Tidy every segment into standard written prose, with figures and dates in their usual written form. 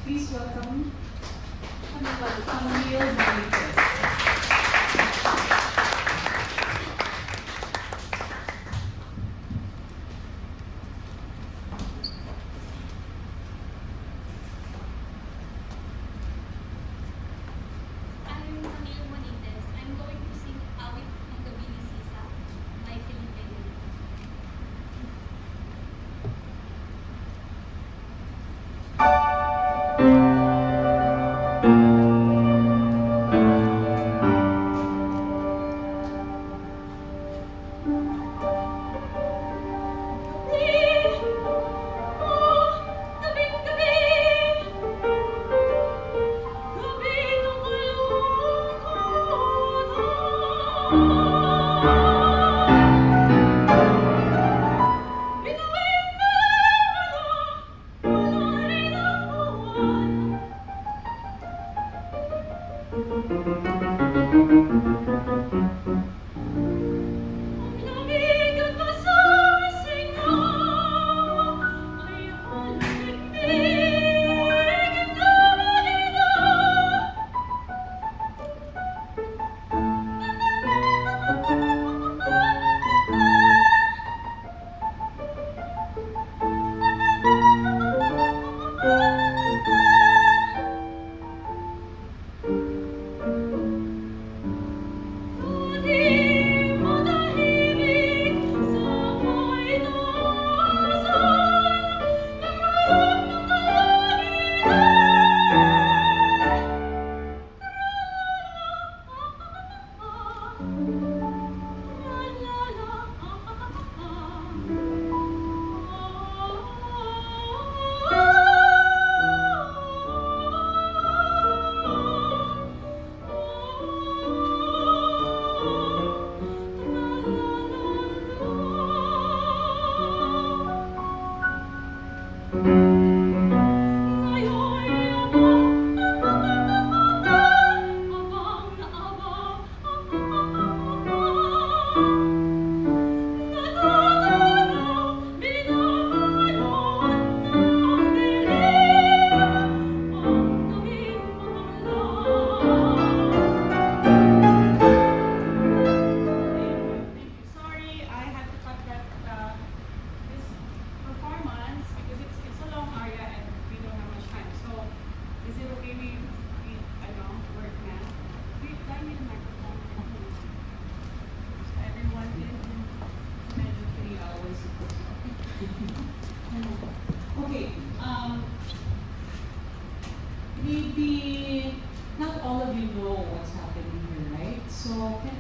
Please welcome Camille Benitez. I'm Camille Benitez. I'm going to sing Awit ng Gabi ni Sisa, my Filipino. Sorry, I had to cut this performance because it's a long aria and we don't have much time. So, is it okay we work now? I need a microphone. So everyone can medyo 3 hours. Okay. Maybe not all of you know what's happening here, right? So can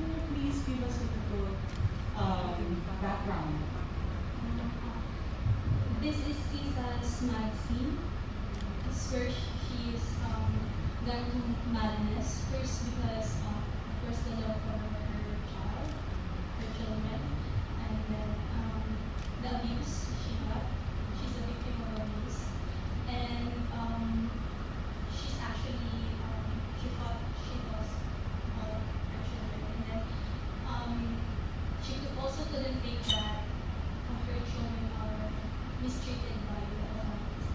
you please give us a little background? This is Sisa's mad scene. It's where she's gone to madness. First because of course the love for her children, and then the abuse she got. She's a victim of abuse, and she's actually she thought she lost all her children, and then she also couldn't take that her children are mistreated by the authorities.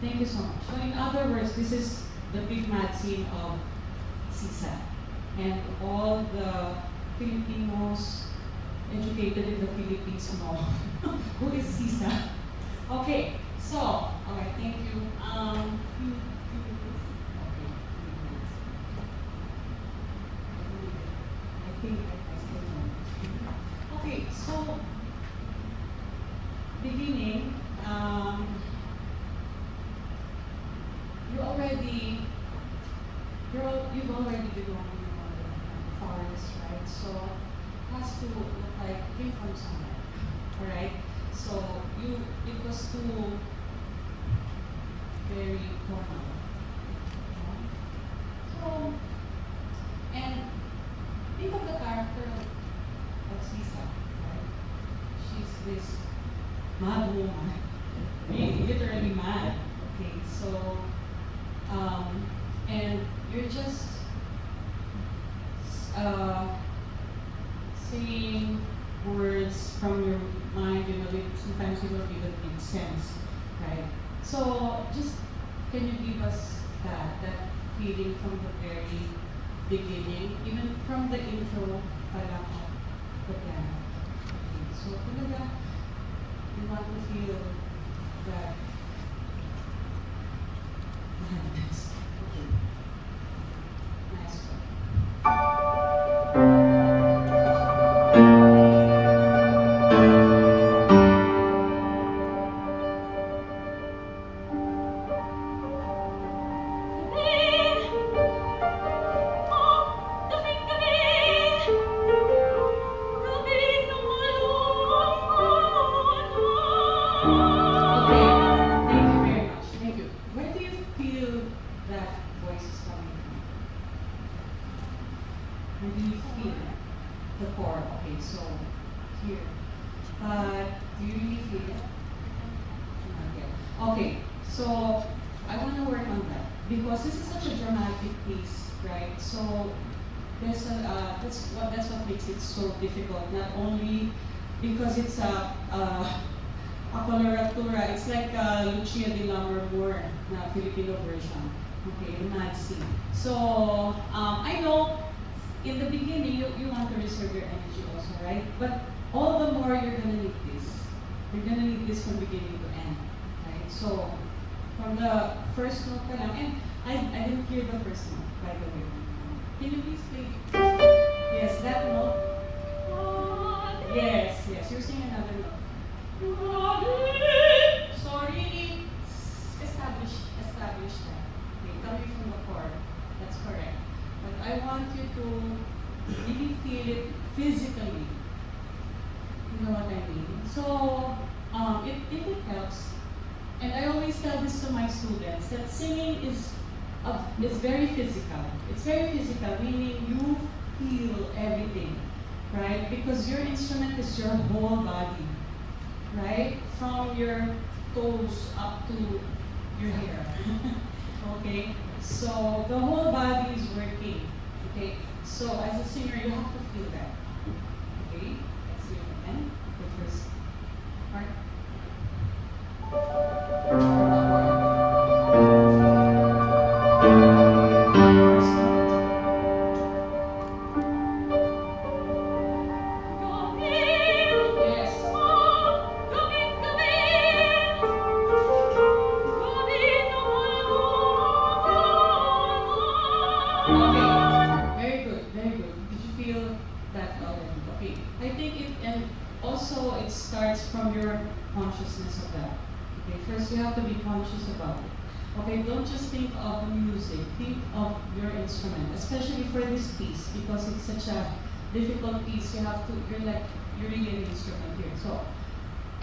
Thank you so much. So in other words, this is the big mad scene of Sisa. And all the Filipinos educated in the Philippines know who is Sisa. Okay, so, alright, thank you. I think I still know. Okay, so, beginning, you've already belonged in the forest, right? So it has to look like it came from somewhere, alright? So it was too very formal. So, and think of the character of Sisa, right? She's this mad woman, literally mad. Okay, so and you're just saying words from your mind, sometimes you don't even make sense, right? So just can you give us that feeling from the very beginning, even from the intro pa lang of the piano. Okay, so talaga, you want to feel that madness. Okay. Nice one. Okay, thank you very much. Thank you. Where do you feel that voice is coming from? Where do you feel it? The core. Okay, so here. But do you really feel it? Not yet. Okay, so I want to work on that because this is such a dramatic piece, right? So that's what makes it so difficult. Not only because it's a coloratura, it's like Lucia de Lammermoor na Filipino version. Okay, the Mad Sea. So I know in the beginning you want to reserve your energy also, right? But all the more you're gonna need this. You're gonna need this from beginning to end, right? So from the first note pa lang, and I didn't hear the first note, by the way. Can you please play? Yes, that note. Yes, yes. You're singing another note. So really establish that. Okay, coming from the core. That's correct. But I want you to really feel it physically. You know what I mean? So if it helps, and I always tell this to my students that singing is very physical. It's very physical, meaning you feel everything, right? Because your instrument is your whole body, right? From your toes up to your hair. Okay? So the whole body is working. Okay? So as a singer, you have to feel that. Okay? Let's do it again. The first part. Very good, very good. Did you feel that already? Okay. I think and also it starts from your consciousness of that. Okay, first you have to be conscious about it. Okay, don't just think of the music, think of your instrument, especially for this piece, because it's such a difficult piece. You're really an instrument here. So,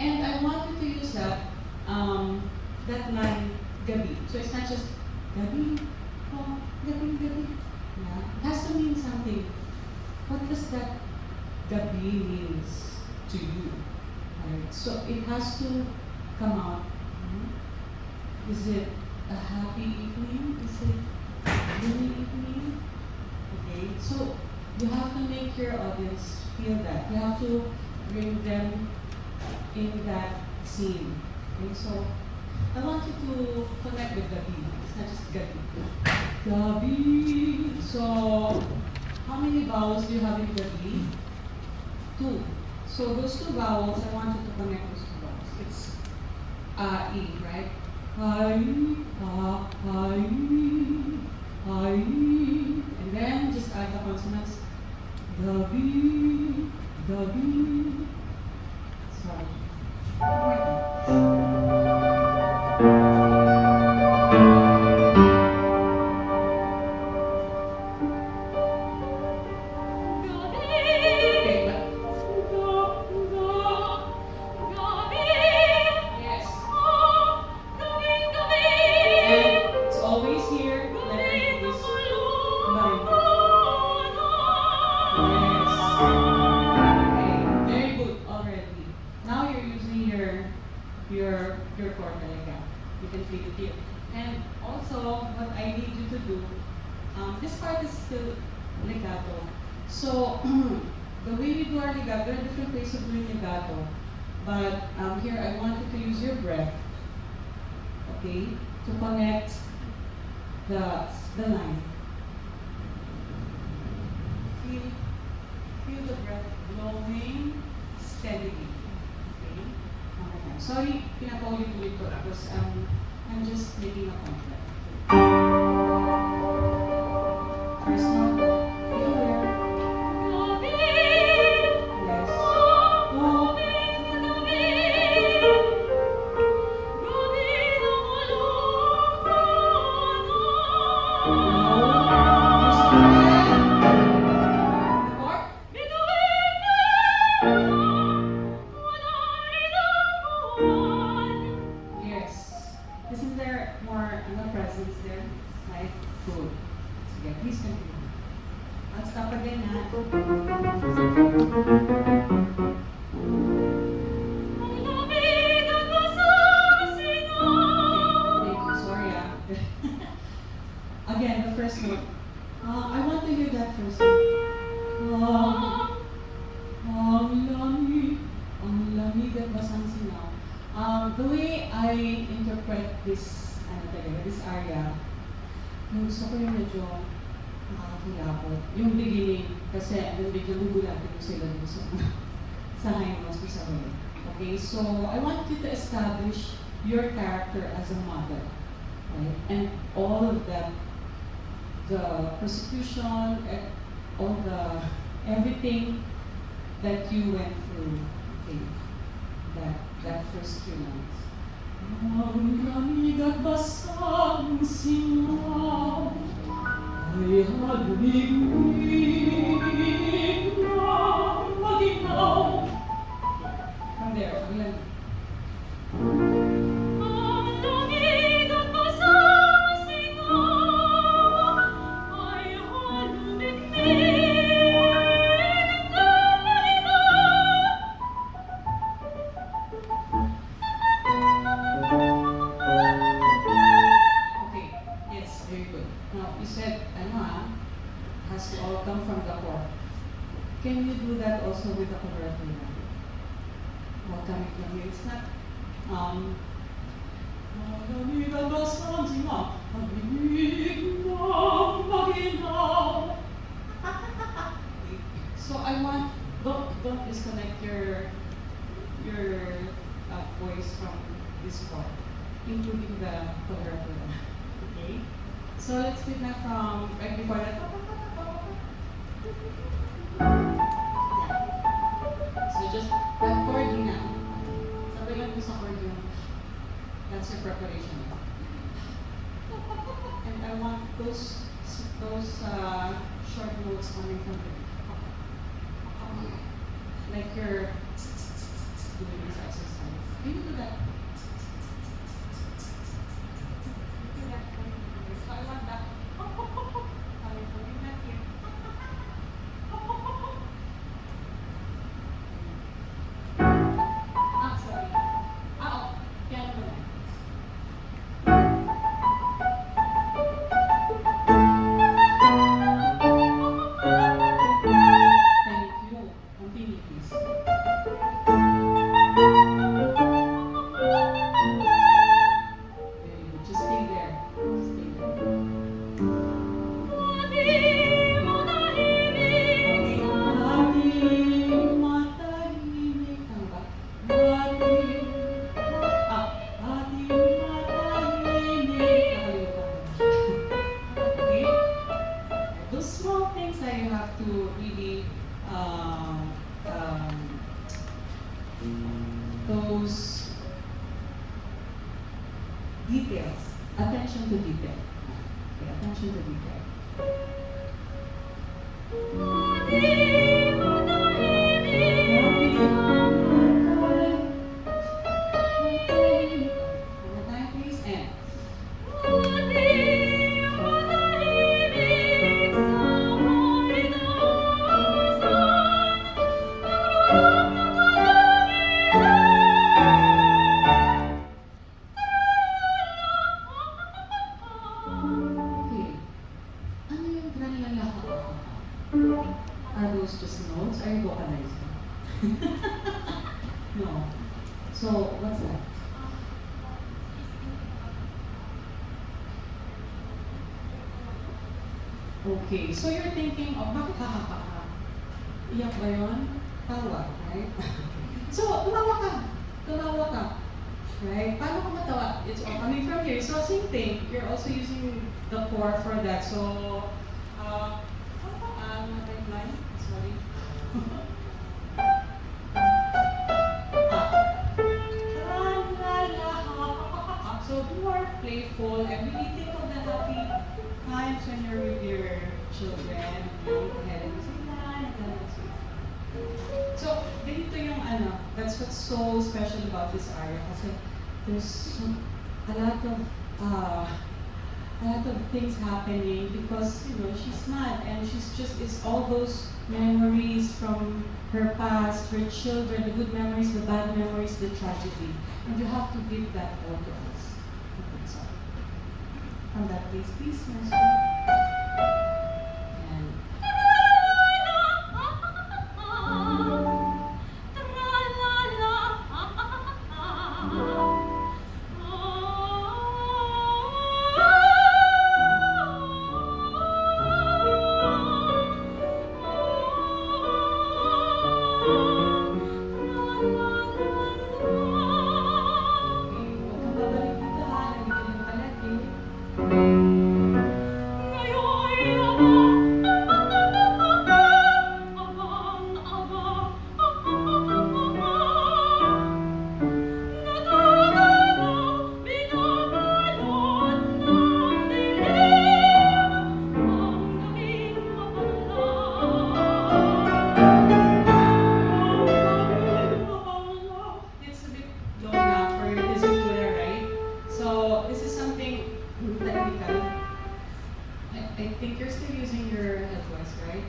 and I want you to use that line, gabi. So it's not just gabi, oh, gabi. Yeah. It has to mean something. What does that gabi means to you? Right? So it has to come out. Is it a happy evening? Is it a gloomy evening? Okay, so you have to make your audience feel that. You have to bring them in that scene. Okay, so I want you to connect with Gabi. It's not just Gabi. Gabi. So how many vowels do you have in Gabi? 2. So those 2 vowels, I want you to connect those 2 vowels. It's E, right? I, and then just add the consonants. Gabi. Sorry. One more time. Okay, but yes. And it's always here. Never this line. Yes. Okay, very good already. Now you're using your chord like that. You can feel it here. And also, what I need you to do, this part is still legato. So the way we do our legato, there are different ways of doing legato. But here I want you to use your breath. Okay. okay, to connect the line. Feel the breath blowing steadily. Okay? One more time. Sorry, pinapaulit-ulit ko because I'm just making a contract. First note, be aware. Yes. Oh. Yes. Isn't there more presence there? Right? Good. Sige, please continue. I'll stop again na. Sorry Again, the first note. I want to hear that first note. Ang lamig at basang sinaw. The way I interpret this, this area, yung gusto ko yung medyo nakakakilapot. Yung beginning, kasi then biglang hugulatin ko sila dun sa high notes sa way. Okay, so I want you to establish your character as a mother. Right? And all of that, the persecution, all the, everything that you went through, okay, that first few lines. Ang lamig at basang sinaw ay halimig na maginaw. From there, ilan? Okay, yes, very good. Now, you said, has to all come from the core. Can you do that also with the coloratura? All coming from you. It's not, so I want, don't disconnect your voice from this part, including the coloratura. Okay? So let's do that from right before that. So just that chord na. Sabi lang ko sa chord yun. That's your preparation. And I want those short notes coming from the like you're doing this exercise. Can you do that? So I want that coming from your neck here. Sorry. Piano ko na. Thank you. Continue, please. Very good. Just stay there. Stay there. Ating matahimik. Ano ba? Ating matahimik. Okay? Those small things that you have to really, those details, attention to detail. Okay, attention to detail. One time, please, and. Okay. Ano yung tralalaka? Are those just notes? Are you vocalizing? No. So, what's that? Okay, so you're thinking, oh, bakit kakakaka? Iyak ba yun? Tawa, right? So, tumawa ka. Tumawa ka. Right? Paano ka matawa? It's all coming from here. So, same thing. You're also using the core for that. So, right line? Sorry. So, more playful and really think of the happy times when you're with your children. Go ahead and say that. So, ganito yung ano, that's what's so special about this area kasi there's a lot of things happening because, you know, she's mad and it's all those memories from her past, her children, the good memories, the bad memories, the tragedy. And you have to give that all to us. Okay, so, from that place, please, Master. And it's a bit low now for your tesitura, right? So this is something technical. I think you're still using your head voice, right?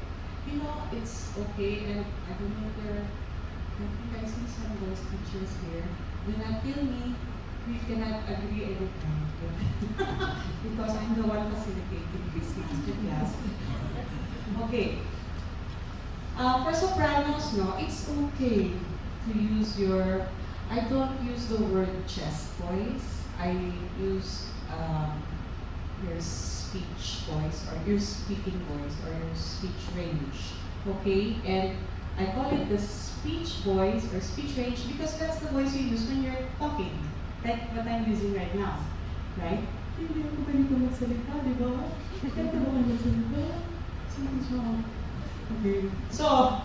You know, it's okay, and I don't know I think I see some voice teachers here. Do not kill me. We cannot agree every time. Because I'm the one facilitating this extra class. Okay. For sopranos, no, it's okay to use I don't use the word chest voice. I use your speech voice or your speaking voice or your speech range. Okay? And I call it the speech voice or speech range because that's the voice you use when you're talking. Like what I'm using right now. Right? Hindi ako ganito magsalita, di ba? Ganito ako magsalita. Something's wrong. Okay. So,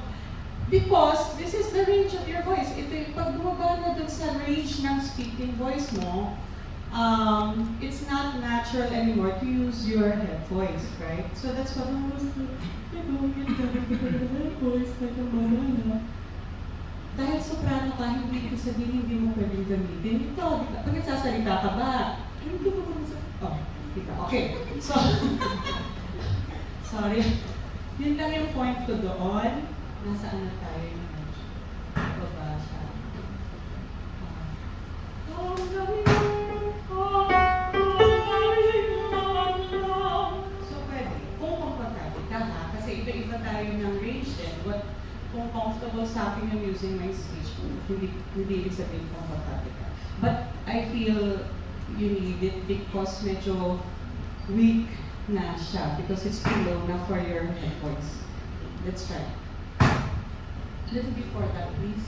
because this is the range of your voice. Pag bumaba na dun sa range ng speaking voice mo, it's not natural anymore to use your head voice, right? So that's what I was head voice, like a banana. Dahil soprano ka, hindi ibig sabihin hindi mo pwedeng gamitin. Ito, di ba? Pag nagsasalita ka ba? Hindi ko ba oh, diba? Okay. So, sorry. Yun lang yung point ko doon. Nasaan na tayo yung baba siya. So, pwede. Kung komportable ka ha, kasi iba-iba tayo ng range din. Kung comfortable sa akin yung using my speech, hindi ibig sabihin komportable ka. But I feel you need it because medyo weak na siya because it's too low na for your head voice. Let's try. A little before that, please.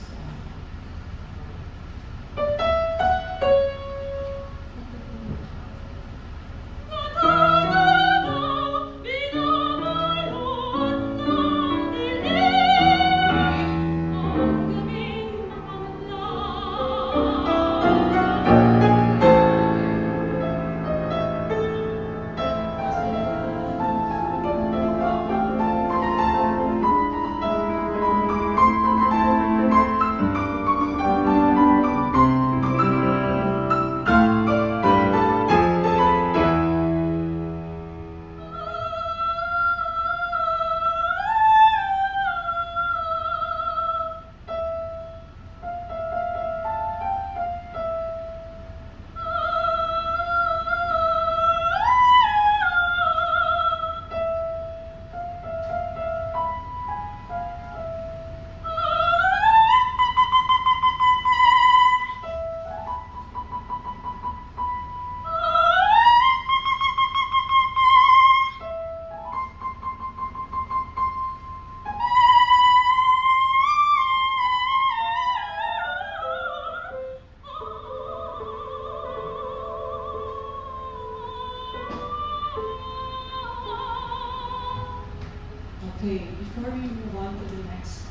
Okay, before we move on to the next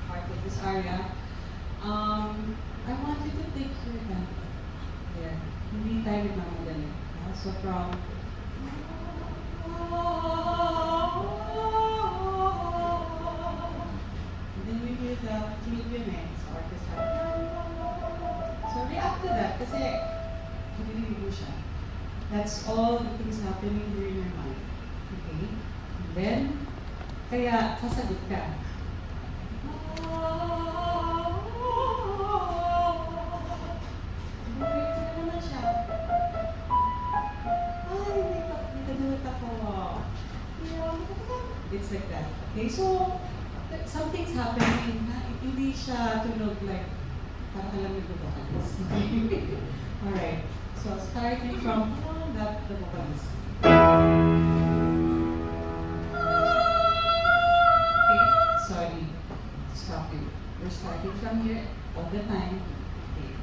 part of this area, I want you to take your time. There. Hindi tayo nagmamadali. So from and then we do the Philippine orchestra. So react to that kasi hindi mo siya. That's all the things happening during your mind. Okay? And then, kaya sasagot ka. Bumalik na naman siya. Ay, may kadulat ako. It's like that. Okay, so, something's happening. Hindi siya tunog like, parang alam mo yung vocalist. Alright, so starting from the vocalist. Okay, sorry. Stop it. We're starting from here all the time. Okay.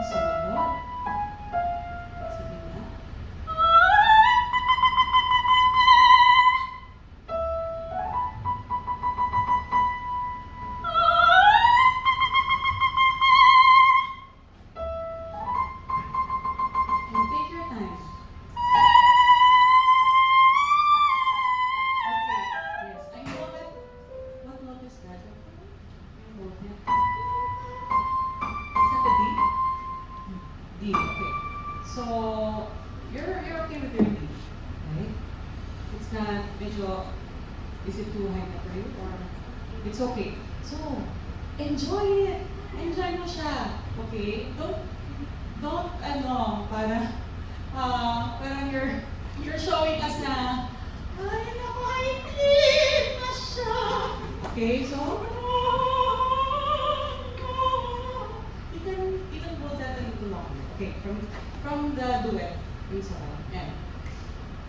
Sumagot. Sige na. And take your time. Okay, yes. I know that. What note is that? Yung note niya. Is that the D? D, okay. So, you're okay with your D, right? It's not, medyo, is it too high na for you or it's okay? So, enjoy it. Enjoy mo siya. Okay? Don't, parang you're showing us na, ay, naku, high na siya. Okay? So, you can hold that a little longer. Okay, from the duet. Yung sa and.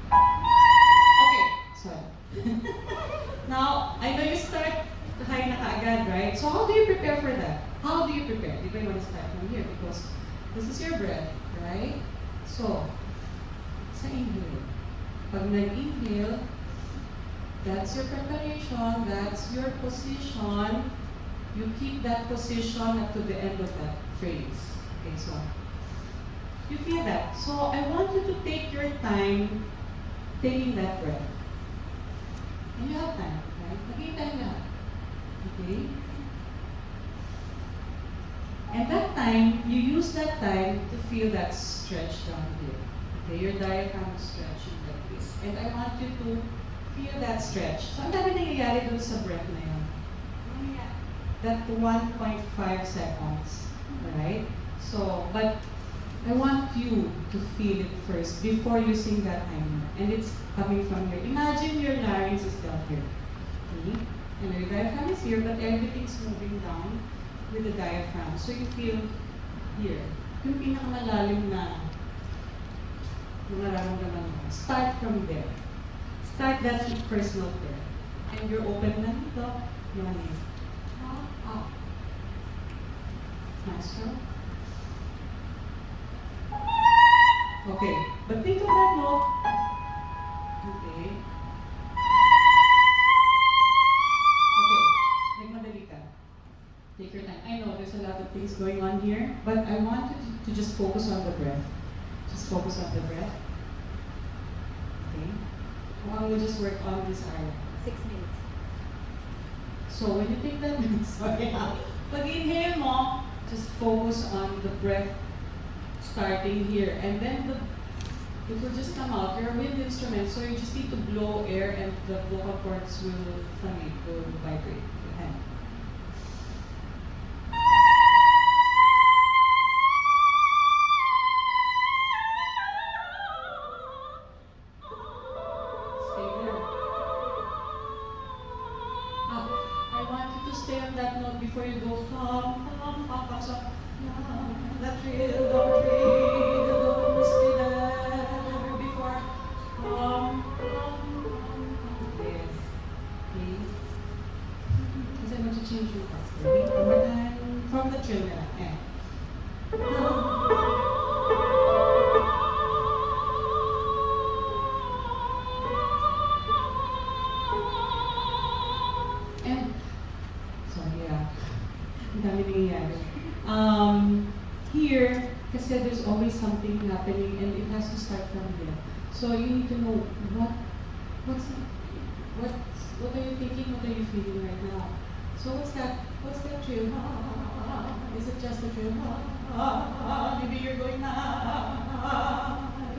Okay, so. Now, I know you start high na kaagad, right? So how do you prepare for that? How do you prepare? Di ba you want to start from here? Because this is your breath, right? So, sa inhale. Pag nag-inhale, that's your preparation, that's your position. You keep that position up to the end of that phrase. Okay, so you feel that. So I want you to take your time taking that breath. And you have time, right? Mag-time lahat. Okay? And that time, you use that time to feel that stretch down here. Okay, your diaphragm is stretching like this. And I want you to feel that stretch. So ang dami nangyayari dun sa breath na yun. That 1.5 seconds. Alright? So, but I want you to feel it first before using that timer. And it's coming from here. Imagine your larynx is down here. Okay? And your diaphragm is here, but everything's moving down with the diaphragm. So you feel here. Yung pinakamalalim na nararamdaman mo. Start from there. Start that first note there. And you're open na dito. Yun. Up. Maestro. Okay, but think of that note. Okay. Okay, nagmadali ka. Take your time. I know there's a lot of things going on here, but I want you to just focus on the breath. Just focus on the breath. Okay. While we just work on this area. 6 minutes. So when you take that, sorry, pag inhale mo, just focus on the breath starting here, and then it will just come out. You're a wind instrument, so you just need to blow air, and the vocal cords will vibrate. And stay there. I want you to stay on that note before you go. So The thrill of a train, the most ever before. Yes. Okay. Kasi I want to change your parts. Ready? One more time. From the thrill na lang. And, sorry ang dami nangyayari. Here, kasi there's always something happening and it has to start from there. So you need to know what are you thinking, what are you feeling right now? So what's that drill? Is it just a drill? Maybe you're going and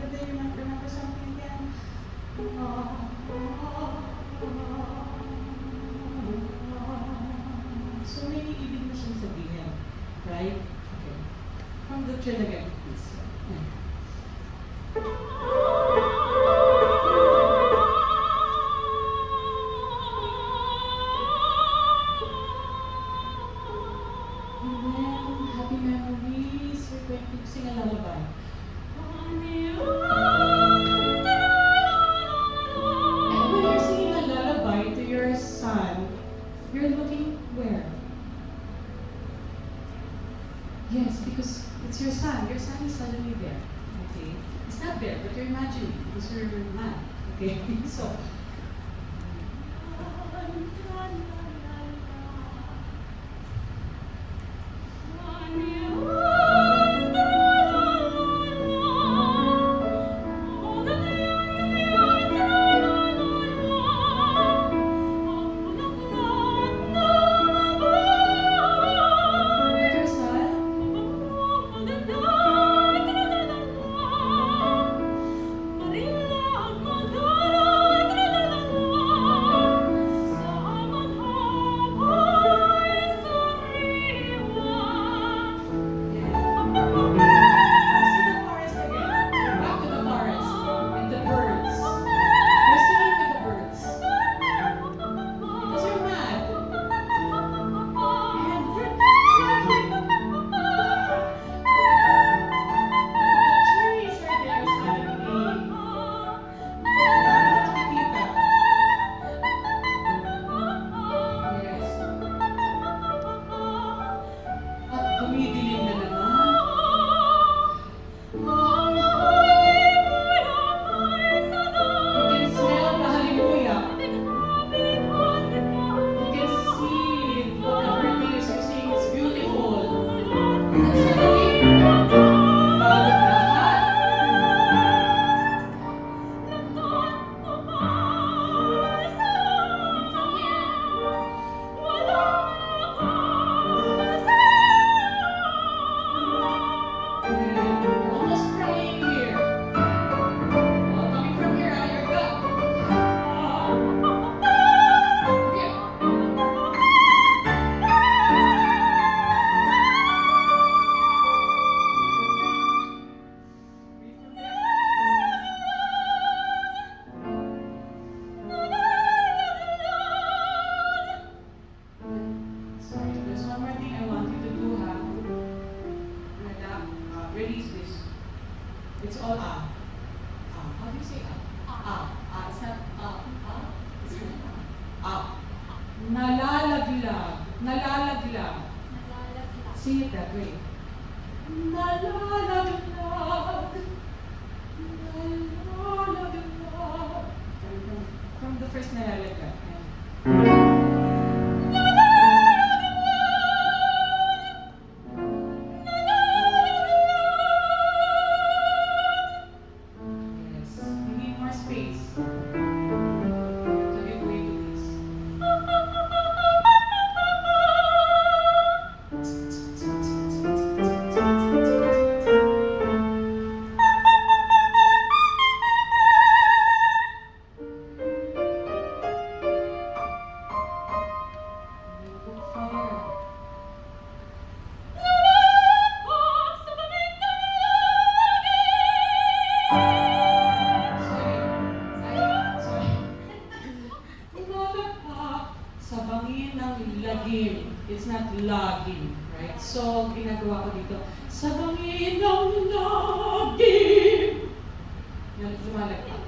then you might remember something again. So many ibig na siyang sabihin, right? Okay. From the drill again, please. Yeah. And then, happy memories. We're going to sing a lullaby. And when you're singing a lullaby to your son, you're looking where? Yes, because it's your son. Your son is suddenly there. Okay? It's not there, but you're imagining because you're man. Okay? So, with your son, see the forest again. You're back to the forest and the birds. You're singing with the birds because you're mad. The trees are there suddenly. Nakikita. Yes. At dumidilim na naman. You can smell the hallelujah. You can see whatever it is you're saying, it's beautiful. And suddenly, bagong lahat. From here, you're almost crying here. Oh, coming from here, your gut. Here. Sorry, there's one more thing I want you to do, ha? Release this. It's all ah. Ah. How do you say ah? Ah. Ah. It's not ah. Ah. It's not ah. Nalalaglag. Nalalaglag. Sing it that way. Nalalaglag. Nalalaglag. From the first nalalaglag. Yes. You need more space. So give way to this. Fire. Sorry. Sa bangin ng lagim. It's not lagim, Right? So, ginagawa ko dito, sa bangin ng naging, yan, lumalagpak.